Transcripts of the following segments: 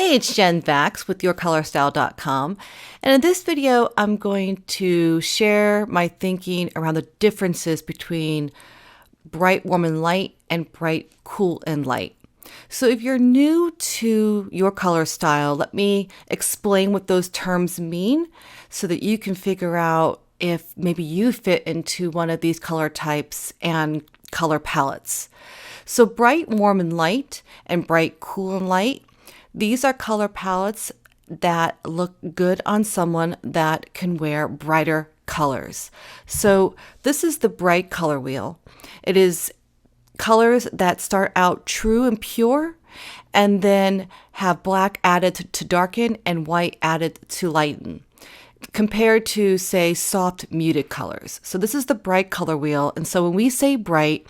Hey, it's Jen Vax with YourColorStyle.com, and in this video I'm going to share my thinking around the differences between bright, warm, and light and bright, cool, and light. So if you're new to your color style, let me explain what those terms mean so that you can figure out if maybe you fit into one of these color types and color palettes. So bright, warm, and light, and bright, cool, and light, these are color palettes that look good on someone that can wear brighter colors. So this is the bright color wheel. It is colors that start out true and pure and then have black added to darken and white added to lighten, compared to, say, soft muted colors. So this is the bright color wheel. And so when we say bright,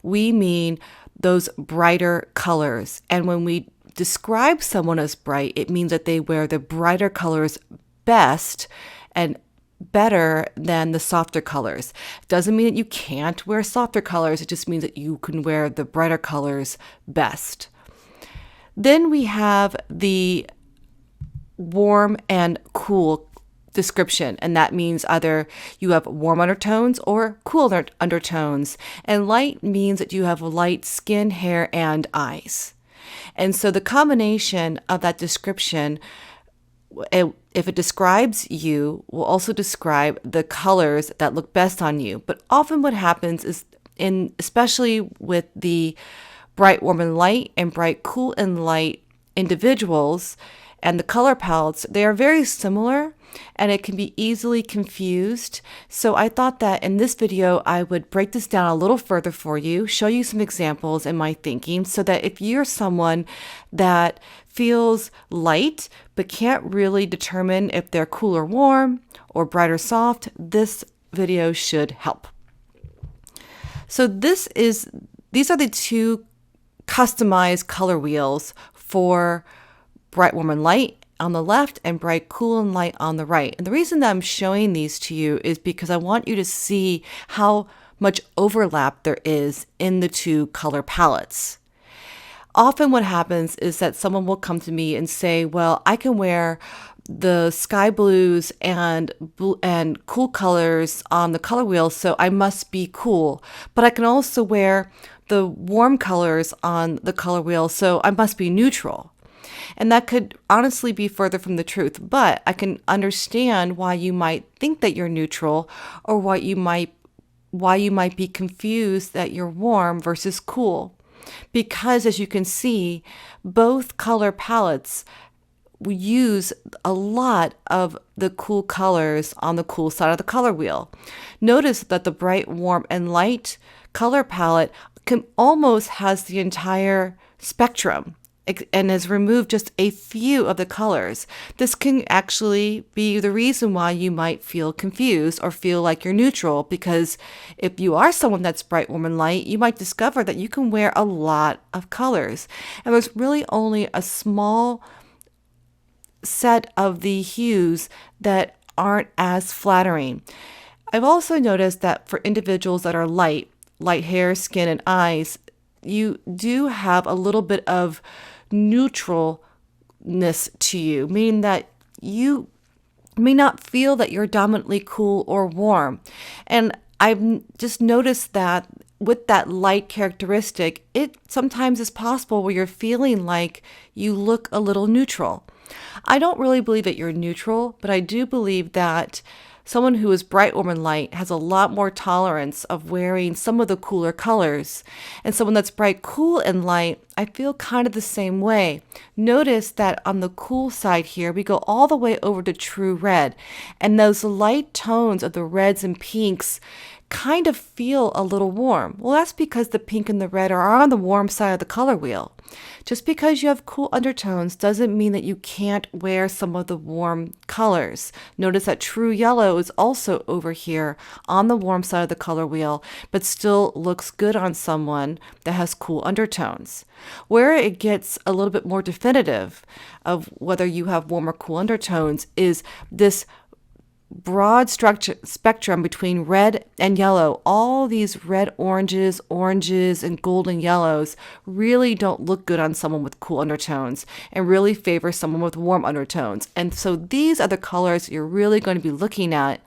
we mean those brighter colors. And when we describe someone as bright, it means that they wear the brighter colors best and better than the softer colors. It doesn't mean that you can't wear softer colors. It just means that you can wear the brighter colors best. Then we have the warm and cool description, and that means either you have warm undertones or cool undertones. And light means that you have light skin, hair, and eyes. And so the combination of that description, if it describes you, will also describe the colors that look best on you. But often what happens is, especially with the bright, warm, and light and bright, cool, and light individuals and the color palettes, they are very similar and it can be easily confused. So I thought that in this video, I would break this down a little further for you, show you some examples in my thinking, so that if you're someone that feels light but can't really determine if they're cool or warm or bright or soft, this video should help. So these are the two customized color wheels for bright, warm, and light on the left and bright, cool, and light on the right. And the reason that I'm showing these to you is because I want you to see how much overlap there is in the two color palettes. Often what happens is that someone will come to me and say, well, I can wear the sky blues and cool colors on the color wheel, so I must be cool. But I can also wear the warm colors on the color wheel, so I must be neutral. And that could honestly be further from the truth, but I can understand why you might think that you're neutral, or why you might be confused that you're warm versus cool. Because as you can see, both color palettes use a lot of the cool colors on the cool side of the color wheel. Notice that the bright, warm, and light color palette almost has the entire spectrum and has removed just a few of the colors. This can actually be the reason why you might feel confused or feel like you're neutral, because if you are someone that's bright, warm, and light, you might discover that you can wear a lot of colors. And there's really only a small set of the hues that aren't as flattering. I've also noticed that for individuals that are light hair, skin, and eyes, you do have a little bit of neutralness to you, meaning that you may not feel that you're dominantly cool or warm. And I've just noticed that with that light characteristic, it sometimes is possible where you're feeling like you look a little neutral. I don't really believe that you're neutral, but I do believe that someone who is bright, warm, and light has a lot more tolerance of wearing some of the cooler colors. And someone that's bright, cool, and light, I feel kind of the same way. Notice that on the cool side here, we go all the way over to true red. And those light tones of the reds and pinks kind of feel a little warm. Well, that's because the pink and the red are on the warm side of the color wheel. Just because you have cool undertones doesn't mean that you can't wear some of the warm colors. Notice that true yellow is also over here on the warm side of the color wheel, but still looks good on someone that has cool undertones. Where it gets a little bit more definitive of whether you have warm or cool undertones is this broad structure spectrum between red and yellow. All these red oranges, and golden yellows really don't look good on someone with cool undertones and really favor someone with warm undertones. And so these are the colors you're really going to be looking at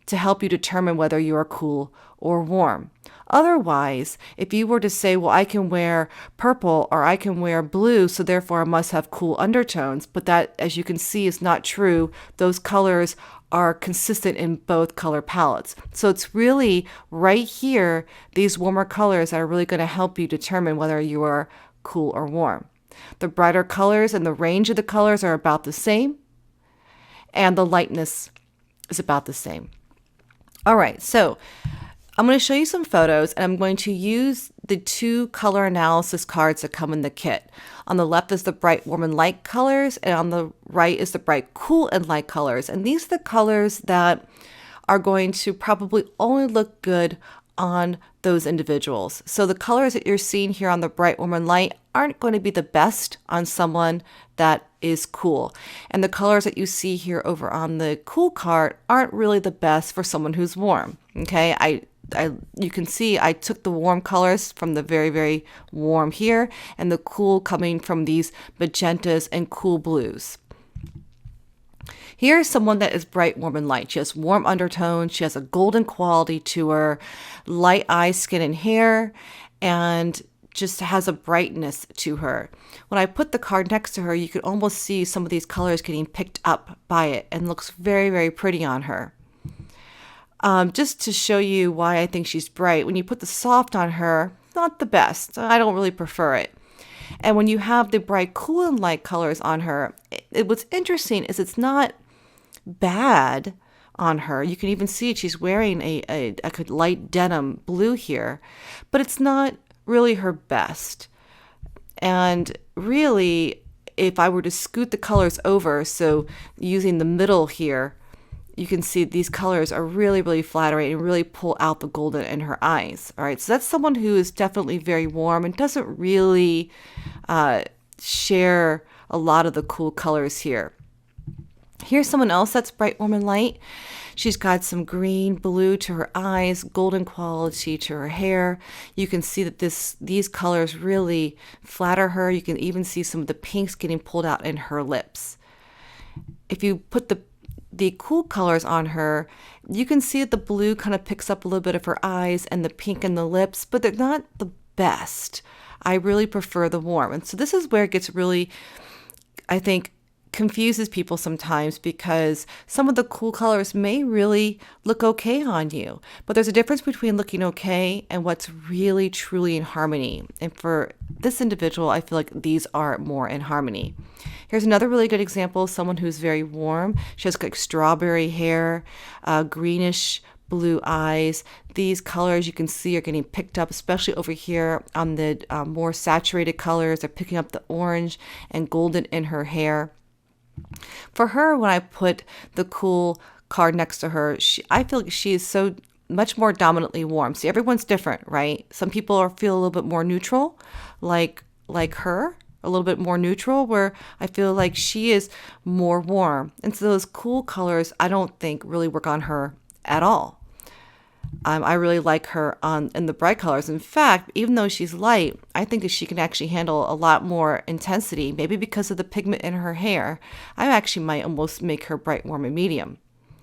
to help you determine whether you are cool or warm. Otherwise, if you were to say, well, I can wear purple or I can wear blue, so therefore I must have cool undertones, but that, as you can see, is not true. Those colors are consistent in both color palettes. So it's really right here, these warmer colors are really going to help you determine whether you are cool or warm. The brighter colors and the range of the colors are about the same, and the lightness is about the same. All right, so I'm going to show you some photos, and I'm going to use the 2 color analysis cards that come in the kit. On the left is the bright, warm, and light colors, and on the right is the bright, cool, and light colors. And these are the colors that are going to probably only look good on those individuals. So the colors that you're seeing here on the bright, warm, and light aren't going to be the best on someone that is cool. And the colors that you see here over on the cool card aren't really the best for someone who's warm. Okay, you can see I took the warm colors from the very, very warm here and the cool coming from these magentas and cool blues. Here's someone that is bright, warm, and light. She has warm undertones. She has a golden quality to her, light eyes, skin, and hair, and just has a brightness to her. When I put the card next to her, you could almost see some of these colors getting picked up by it and looks very, very pretty on her. Just to show you why I think she's bright, when you put the soft on her, not the best. I don't really prefer it. And when you have the bright, cool, and light colors on her, what's interesting is it's not bad on her. You can even see she's wearing a light denim blue here, but it's not really her best. And really, if I were to scoot the colors over, so using the middle here, you can see these colors are really, really flattering and really pull out the golden in her eyes. All right, so that's someone who is definitely very warm and doesn't really share a lot of the cool colors here. Here's someone else that's bright, warm, and light. She's got some green, blue to her eyes, golden quality to her hair. You can see that these colors really flatter her. You can even see some of the pinks getting pulled out in her lips. If you put the cool colors on her, you can see that the blue kind of picks up a little bit of her eyes and the pink in the lips, but they're not the best. I really prefer the warm. And so this is where it gets really, I think, confuses people sometimes, because some of the cool colors may really look okay on you, but there's a difference between looking okay and what's really truly in harmony. And for this individual, I feel like these are more in harmony. Here's another really good example of someone who's very warm. She has like strawberry hair, greenish blue eyes. These colors you can see are getting picked up, especially over here on the more saturated colors. They're picking up the orange and golden in her hair. For her, when I put the cool card next to her, I feel like she is so much more dominantly warm. See, everyone's different, right? Some people feel a little bit more neutral, like her, a little bit more neutral, where I feel like she is more warm. And so those cool colors, I don't think really work on her at all. I really like her in the bright colors. In fact, even though she's light, I think that she can actually handle a lot more intensity, maybe because of the pigment in her hair. I actually might almost make her bright, warm, and medium.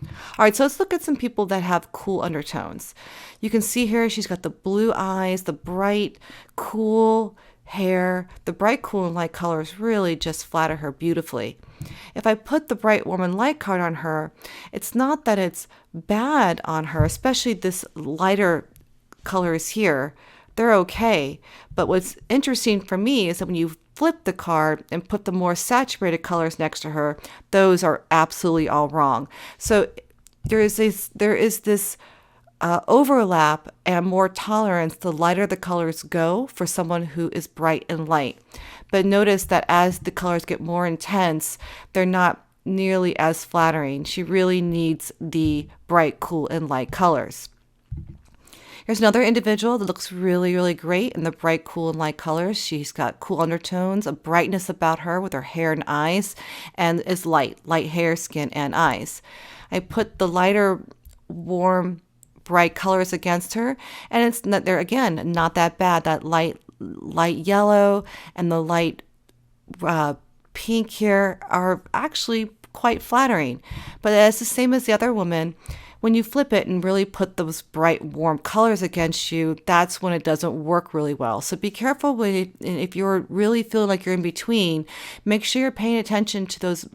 All right, so let's look at some people that have cool undertones. You can see here she's got the blue eyes, the bright, cool hair. The bright, cool, and light colors really just flatter her beautifully. If I put the bright, warm, and light card on her, it's not that it's bad on her, especially this lighter colors here. They're okay. But what's interesting for me is that when you flip the card and put the more saturated colors next to her, those are absolutely all wrong. So there is this overlap and more tolerance the lighter the colors go for someone who is bright and light. But notice that as the colors get more intense, they're not nearly as flattering. She really needs the bright, cool, and light colors. Here's another individual that looks really, really great in the bright, cool, and light colors. She's got cool undertones, a brightness about her with her hair and eyes, and is light hair, skin, and eyes. I put the lighter, warm, bright colors against her, and it's not, they're again not that bad. That light yellow and the light pink here are actually quite flattering. But it's the same as the other woman. When you flip it and really put those bright, warm colors against you, that's when it doesn't work really well. So be careful if you're really feeling like you're in between, make sure you're paying attention to those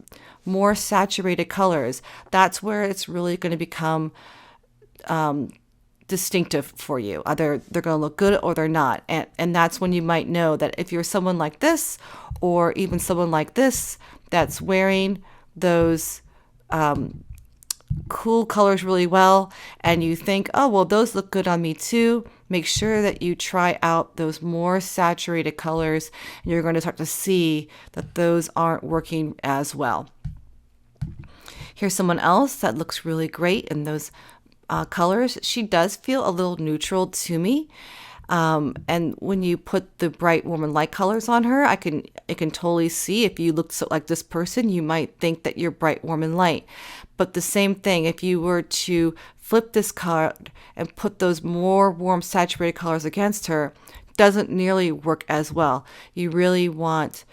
more saturated colors. That's where it's really going to become distinctive for you. Either they're going to look good or they're not. And that's when you might know that if you're someone like this, or even someone like this, that's wearing those cool colors really well, and you think, oh, well, those look good on me too, make sure that you try out those more saturated colors, and you're going to start to see that those aren't working as well. Here's someone else that looks really great in those colors. She does feel a little neutral to me. And when you put the bright, warm, and light colors on her, I can totally see if you looked so like this person, you might think that you're bright, warm, and light. But the same thing, if you were to flip this card and put those more warm, saturated colors against her, doesn't nearly work as well. You really want,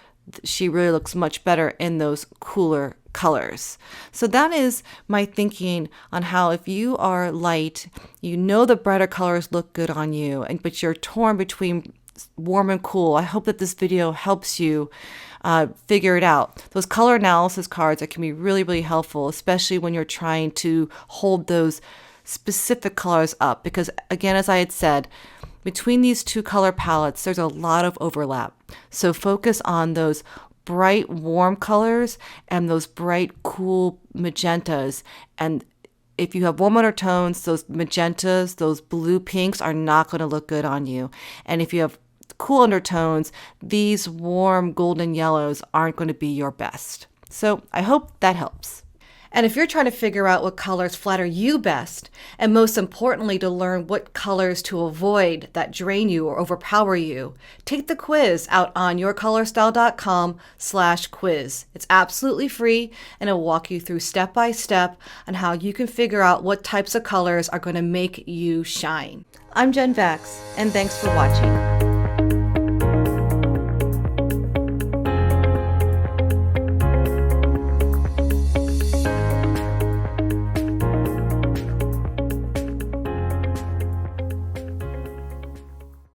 she really looks much better in those cooler colors. So that is my thinking on how, if you are light, you know the brighter colors look good on you, but you're torn between warm and cool. I hope that this video helps you figure it out. Those color analysis cards that can be really, really helpful, especially when you're trying to hold those specific colors up. Because again, as I had said, between these two color palettes, there's a lot of overlap. So focus on those bright, warm colors and those bright, cool magentas. And if you have warm undertones, those magentas, those blue pinks are not going to look good on you. And if you have cool undertones, these warm golden yellows aren't going to be your best. So I hope that helps. And if you're trying to figure out what colors flatter you best, and most importantly, to learn what colors to avoid that drain you or overpower you, take the quiz out on yourcolorstyle.com/quiz. It's absolutely free, and it'll walk you through step by step on how you can figure out what types of colors are going to make you shine. I'm Jen Vax, and thanks for watching.